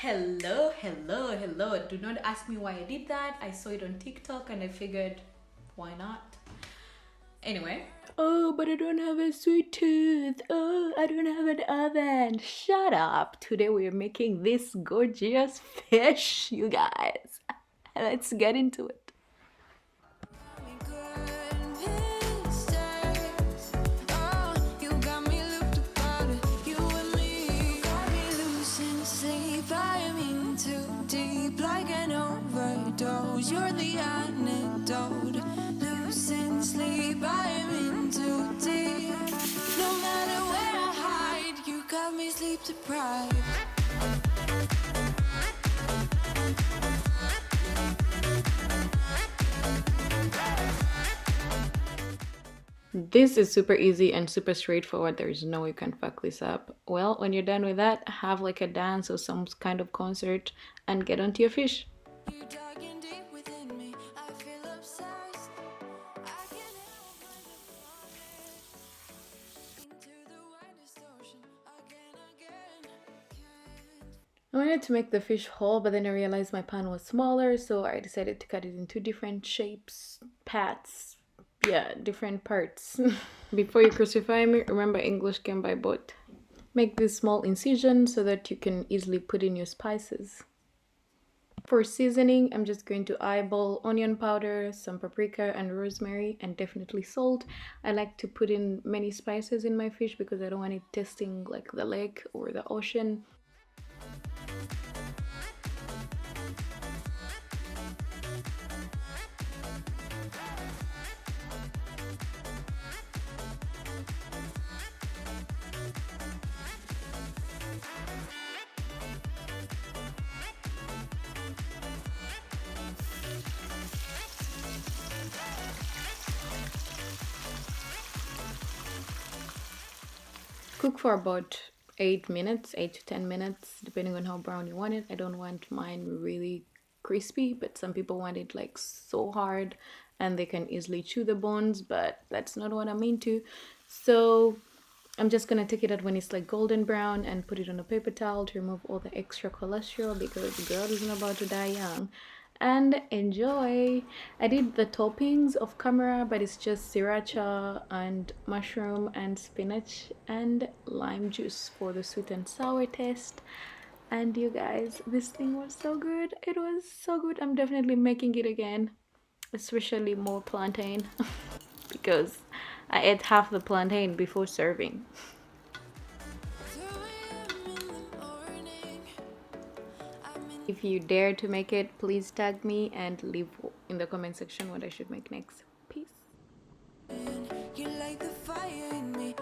Hello. Do not ask me why I did that. I saw it on TikTok and I figured, why not? Anyway. Oh, but I don't have a sweet tooth. Oh, I don't have an oven. Shut up. Today we're making this gorgeous fish, you guys. Let's get into it. You're the antidote. Losing sleep, I am in too deep. No matter where I hide, you got me sleep deprived. This is super easy and super straightforward. There's no way you can fuck this up. Well, when you're done with that, have like a dance or some kind of concert and get onto your fish. I wanted to make the fish whole, but then I realized my pan was smaller, so I decided to cut it into different shapes, pats, yeah, different parts. Before you crucify me, remember English came by boat. Make this small incision so that you can easily put in your spices. For seasoning, I'm just going to eyeball onion powder, some paprika and rosemary, and definitely salt. I like to put in many spices in my fish because I don't want it tasting like the lake or the ocean. Cook for about 8 minutes, 8 to 10 minutes, depending on how brown you want it. I don't want mine really crispy, but some people want it like so hard and they can easily chew the bones, but that's not what I'm into. So I'm just gonna take it out when it's like golden brown and put it on a paper towel to remove all the extra cholesterol because the girl isn't about to die young. And enjoy. I did the toppings off camera, but it's just sriracha and mushroom and spinach and lime juice for the sweet and sour taste. And you guys, this thing was so good. It was so good. I'm definitely making it again, especially more plantain because I ate half the plantain before serving. If you dare to make it, please tag me and leave in the comment section what I should make next. Peace. You light the fire in me.